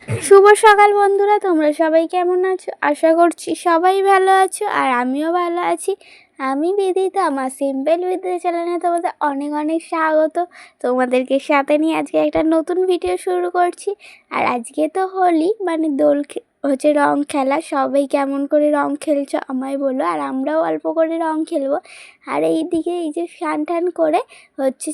শুভ সকাল বন্ধুরা, তোমরা সবাই কেমন আছো? আশা করছি সবাই ভালো আছো আর আমিও ভালো আছি। আমি বিদিতা, আমার সিম্পল বিদিতা চ্যানেলে তোমাদের অনেক অনেক স্বাগত। তোমাদেরকে সাথে নিয়ে আজকে একটা নতুন ভিডিও শুরু করছি। আর আজকে তো হোলি, মানে হচ্ছে রং খেলা। সবাই কেমন করে রং খেলছো আমায় বলো, আর আমরাও অল্প করে রং খেলবো। আর এইদিকে এই যে স্নান টান করে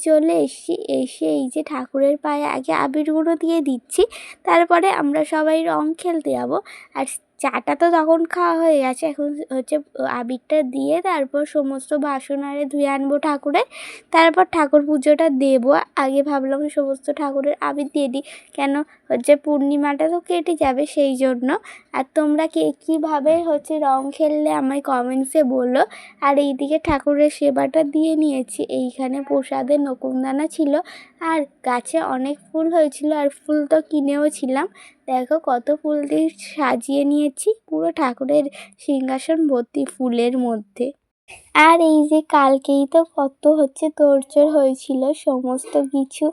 চলে এসে এই যে ঠাকুরের পায়ে আগে আবিরগুলো দিয়ে দিচ্ছি। তারপরে আমরা সবাই রং খেলতে যাব। আর চাটা তো তখন খাওয়া হয়ে গেছে। এখন আবিরটা দিয়ে তারপর সমস্ত বাসন আরে ধুয়ে আনবো ঠাকুরের। তারপর ঠাকুর পুজোটা দেবো। আগে ভাবলাম সমস্ত ঠাকুরের আবির দিয়ে দিই, কেন পূর্ণিমাটা তো কেটে যাবে সেই জন্য। আর তোমরা কে কীভাবে রং খেললে আমায় কমেন্টসে বলো। আর এইদিকে ঠাকুরের সেবাটা দিয়ে নিয়েছি। এইখানে প্রসাদের নকুনদানা ছিল, আর গাছে অনেক ফুল হয়েছিল, আর ফুল তো কিনেও ছিলাম। দেখো কত ফুল দিয়ে সাজিয়ে নিয়েছি, পুরো ঠাকুরের সিংহাসন ভর্তি ফুলের মধ্যে। আর এই যে কালকেই তো কত তোড়জোড় হয়েছিল সমস্ত কিছু,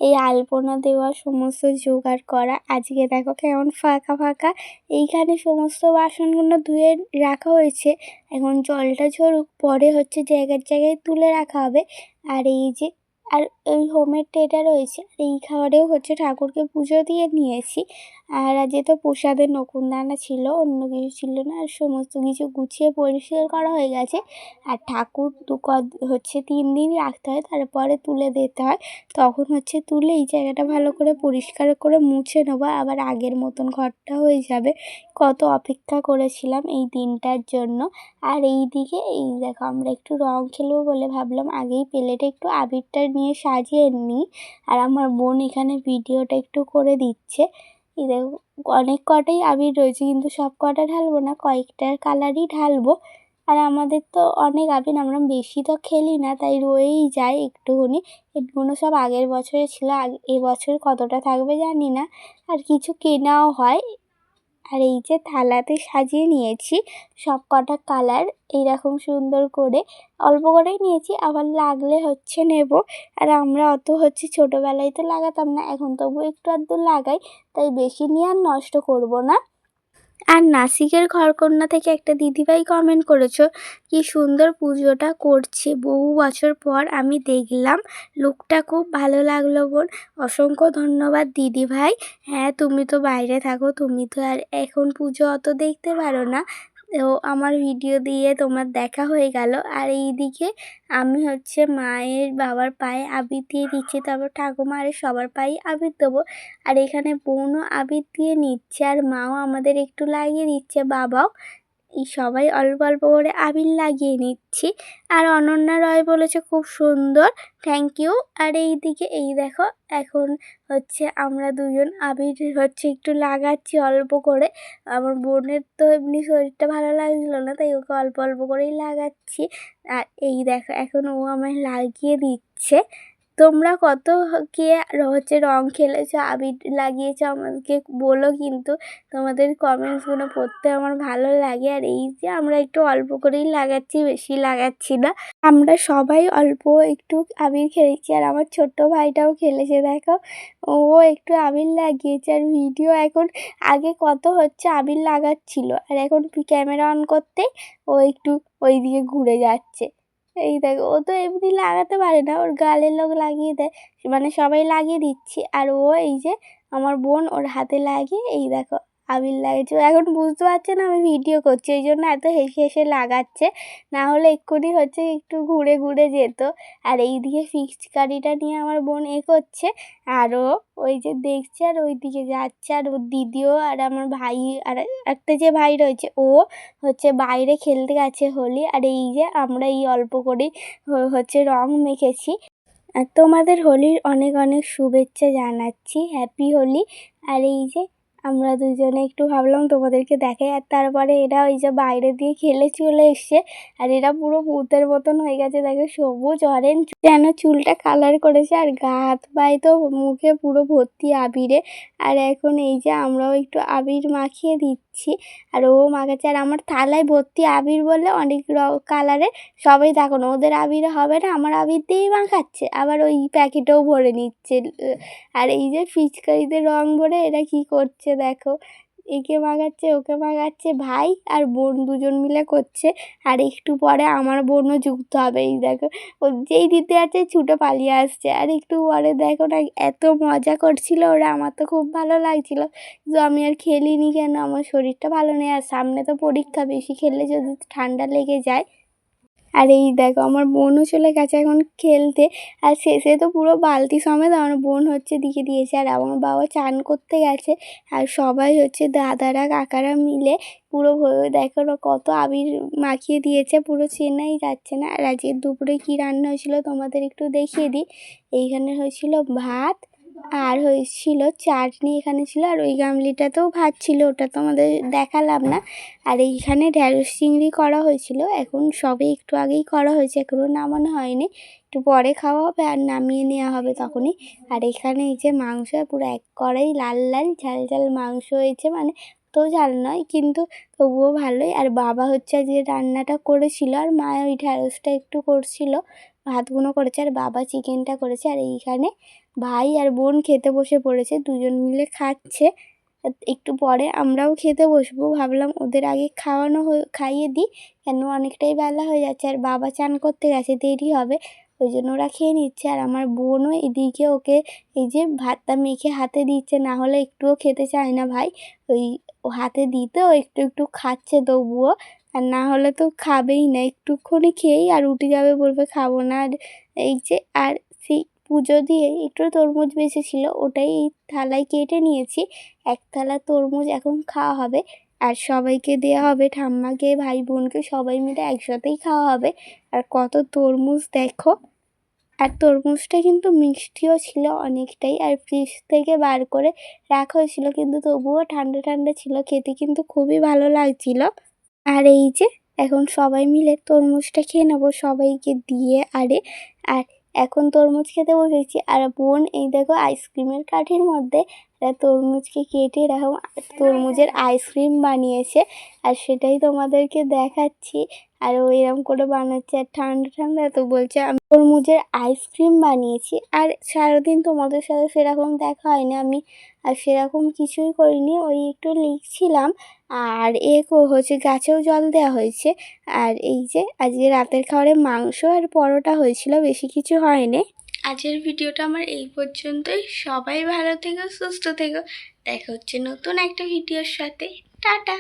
এই আলপনা দেওয়া সমস্ত জোগাড় করা। আজকে দেখো কেমন ফাঁকা ফাঁকা। এইখানে সমস্ত বাসনগুলো ধুয়ে রাখা হয়েছে। এখন জলটা ঝরুক, পরে জায়গায় জায়গায় তুলে রাখা হবে। আর এই যে আর এই হোমের ট্রেটা রয়েছে, এই খাবারেও ঠাকুরকে পুজো দিয়ে নিয়েছি। আর আজকে তো প্রসাদের নকুনদানা ছিল, অন্য কিছু ছিল না। আর সমস্ত কিছু গুছিয়ে পরিষ্কার করা হয়ে গেছে। আর ঠাকুর 3 দিন রাখতে হয়, তারপরে তুলে দিতে হয়। তখন তুলে এই জায়গাটা ভালো করে পরিষ্কার করে মুছে নেবো, আবার আগের মতন ঘরটা হয়ে যাবে। কত অপেক্ষা করেছিলাম এই দিনটার জন্য। আর এই দিকে এই দেখো আমরা একটু রং খেলবো বলে ভাবলাম আগেই প্লেটে একটু আবিরটা নিয়ে সাজিয়ে নিই। আর আমার বোন এখানে ভিডিওটা একটু করে দিচ্ছে। এই দেখো অনেক কটাই আবির রয়েছে, কিন্তু সব কটা ঢালবো না, কয়েকটার কালারই ঢালবো। আর আমাদের তো অনেক আবির, আমরা বেশি তো খেলি না, তাই রয়েই যায় একটুখানি। এগুলো সব আগের বছরে ছিল, এবছর কতটা থাকবে জানি না। আর কিছু কেনাও হয়। আর এই যে থালাতে সাজিয়ে নিয়েছি সব কটা কালার এইরকম সুন্দর করে। অল্প করেই নিয়েছি, আবার লাগলে নেব। আর আমরা অত ছোটোবেলায় তো লাগাতাম না, এখন তবু একটু আধটু লাগাই, তাই বেশি নিয়ে আর নষ্ট করব না। আর নাসিকের ঘরকন্যা থেকে একটা দিদিভাই কমেন্ট করেছো, কি সুন্দর পুজোটা করছে, বহু বছর পর আমি দেখলাম, লুকটা খুব ভালো লাগলো বোন। অসংখ্য ধন্যবাদ দিদিভাই। হ্যাঁ, তুমি তো বাইরে থাকো, তুমি তো আর এখন পুজো অত দেখতে পারো না। তো আমার ভিডিও দিয়ে তোমার দেখা হয়ে গেল। আর এইদিকে আমি মায়ের বাবার পায়ে আবির দিয়ে দিচ্ছি, তারপর ঠাকুমা আর সবার পায়ে আবির দেবো। আর এখানে বোনও আবির দিয়ে নিচ্ছে, আর মাও আমাদের একটু লাগিয়ে দিচ্ছে, বাবাও। এই সবাই অল্প অল্প করে আবির লাগিয়ে নিচ্ছি। আর অনন্যা রয় বলেছে খুব সুন্দর, থ্যাংক ইউ। আর এইদিকে এই দেখো এখন আমরা দুজন আবির একটু লাগাচ্ছি অল্প করে। আমার বোনের তো এমনি শরীরটা ভালো লাগছিল না, তাই ওকে অল্প অল্প করেই লাগাচ্ছি। আর এই দেখো এখন ও আমায় লাগিয়ে দিচ্ছে। তোমরা কত কে রং খেলেছো, আবির লাগিয়েছো আমাকে বলো কিন্তু। তোমাদের কমেন্টসগুলো পড়তে আমার ভালো লাগে। আর এই যে আমরা একটু অল্প করেই লাগাচ্ছি, বেশি লাগাচ্ছি না। আমরা সবাই অল্প একটু আবির খেলেছি, আর আমার ছোট্ট ভাইটাও খেলেছে দেখো, ও একটু আবির লাগিয়েছে। আর ভিডিও এখন আগে কত আবির লাগাচ্ছিল, আর এখন ক্যামেরা অন করতেই ও একটু ওইদিকে ঘুরে যাচ্ছে। এই দেখো ও তো এমনি লাগাতে পারে না, ওর গালের লোক লাগিয়ে দেয়, মানে সবাই লাগিয়ে দিচ্ছি। আর ও এই যে আমার বোন ওর হাতে লাগিয়ে এই দেখো আবির লাগিয়েছে। ও এখন বুঝতে পারছে না আমি ভিডিও করছি, এই জন্য এত হেসে হেসে লাগাচ্ছে, না হলে এক্ষুনি একটু ঘুরে ঘুরে যেত। আর এইদিকে পিচকারিটা নিয়ে আমার বোন করছে, আরও ওই যে দেখছে আর ওই দিকে যাচ্ছে। আর ওর দিদিও আর আমার ভাই আর একটা যে ভাই রয়েছে, ও বাইরে খেলতে গেছে হোলি। আর এই যে আমরা এই অল্প করেই রং মেখেছি। আর তোমাদের হোলির অনেক অনেক শুভেচ্ছা জানাচ্ছি, হ্যাপি হোলি। আর এই যে আমরা দুজনে একটু ভাবলাম তোমাদেরকে দেখাই। আর তারপরে এরা ওই যে বাইরে দিয়ে খেলে চলে এসছে, আর এরা পুরো ভূতের মতন হয়ে গেছে, দেখো সবুজ অরেঞ্জ যেন চুলটা কালার করেছে, আর গা হাত পায়ে তো মুখে পুরো ভর্তি আবিরে। আর এখন এই যে আমরাও একটু আবির মাখিয়ে দিচ্ছি, আর ও মাখাচ্ছে। আর আমার থালায় ভর্তি আবির বলে অনেক কালারের, সবাই দেখো না ওদের আবির হবে না, আমার আবির দিয়েই মাখাচ্ছে, আবার ওই প্যাকেটেও ভরে নিচ্ছে। আর এই যে পিচকারিতে রং ভরে এরা কি করছে দেখো, একে মাখাচ্ছে ওকে মাখাচ্ছে, ভাই আর বোন দুজন মিলে করছে। আর একটু পরে আমার বোনও যুক্ত হবে। এই দেখো, ও যেই দিতে যাচ্ছে ছুটে পালিয়ে আসছে। আর একটু পরে দেখো না, এত মজা করছিল ওরা, আমার তো খুব ভালো লাগছিল। কিন্তু আমি আর খেলিনি, কেন, আমার শরীরটা ভালো নেই, আর সামনে তো পরীক্ষা, বেশি খেললে যদি ঠান্ডা লেগে যায়। আর এই দেখো, আমার বোনও চলে গেছে এখন খেলতে। আর শেষে তো পুরো বালতি সমেত আমার বোন হচ্ছে দিকে দিয়েছে। আর আমার বাবা চান করতে গেছে। আর সবাই হচ্ছে দাদারা কাকারা মিলে পুরো দেখো না কত আবির মাখিয়ে দিয়েছে, পুরো চেনাই যাচ্ছে না। আর আজকে দুপুরে কী রান্না হয়েছিল তোমাদের একটু দেখিয়ে দিই। এইখানে হয়েছিল ভাত, আর হয়েছিল চাটনি এখানে ছিল, আর ওই গামলিটাতেও ভাত ছিল, ওটা তোমাদের দেখালাম না। আর এইখানে ঢ্যাঁড়স চিংড়ি করা হয়েছিল, এখন সবে একটু আগেই করা হয়েছে, এখনও নামানো হয়নি, একটু পরে খাওয়া হবে আর নামিয়ে নেওয়া হবে তখনই। আর এখানে এই যে মাংস, পুরো এক কড়াই লাল লাল ঝাল ঝাল মাংস হয়েছে, মানে তো ঝাল নয় কিন্তু তবুও ভালোই। আর বাবা হচ্ছে যে রান্নাটা করেছিল, আর মা ওই ঢ্যাঁড়সটা একটু করছিল, ভাতগুলো করেছে, আর বাবা চিকেনটা করেছে। আর এইখানে ভাই আর বোন খেতে বসে পড়েছে, দুজন মিলে খাচ্ছে। একটু পরে আমরাও খেতে বসবো, ভাবলাম ওদের আগে খাইয়ে দিই, কেন অনেকটাই বেলা হয়ে যাচ্ছে, আর বাবা চান করতে গেছে, দেরি হবে, ওই জন্য ওরা খেয়ে নিচ্ছে। আর আমার বোনও এদিকে ওকে এই যে ভাতটা মেখে হাতে দিচ্ছে, না হলে একটুও খেতে চায় না ভাই, ওই হাতে দিতে ও একটু একটু খাচ্ছে তবুও, আর না হলে তো খাবেই না, একটুক্ষণি খেয়েই আর উঠে যাবে, বলবে খাবো না। আর এই যে, আর সেই পুজো দিয়ে একটু তরমুজ বেঁচেছিল, ওটাই এই থালায় কেটে নিয়েছি, এক থালা তরমুজ এখন খাওয়া হবে। আর সবাইকে দেওয়া হবে, ঠাম্মাকে ভাই বোনকে সবাই মিলে একসাথেই খাওয়া হবে। আর কত তরমুজ দেখো, আর তরমুজটা কিন্তু মিষ্টিও ছিল অনেকটাই, আর ফ্রিজ থেকে বার করে রাখা হয়েছিল, কিন্তু তবুও ঠান্ডা ঠান্ডা ছিল, খেতে কিন্তু খুবই ভালো লাগছিল। আর এই যে এখন সবাই মিলে তরমুজটা খেয়ে নেবো সবাইকে দিয়ে। আর এখন তরমুজ খেতে বসেছি, আর বোন এই দেখো আইসক্রিমের কাঠির মধ্যে তরমুজকে কেটে এরকম তরমুজের আইসক্রিম বানিয়েছে, আর সেটাই তোমাদেরকে দেখাচ্ছি। আর ও এরকম করে বানাচ্ছে, আর ঠান্ডা ঠান্ডা তো বলছে আমি তরমুজের আইসক্রিম বানিয়েছি। আর সারাদিন তোমাদের সাথে সেরকম দেখা হয়নি, আমি আর সেরকম কিছুই করিনি, ওই একটু লিখছিলাম। আর হচ্ছে গাছেও জল দেওয়া হয়েছে। আর এই যে আজকে রাতের খাবারে মাংস আর পরোটা হয়েছিল, বেশি কিছু হয়নি। আজকের ভিডিওটা আমার এই পর্যন্তই। সবাই ভালো থেকো, সুস্থ থেকো, দেখা হচ্ছে নতুন একটা ভিডিওর সাথে। টাটা।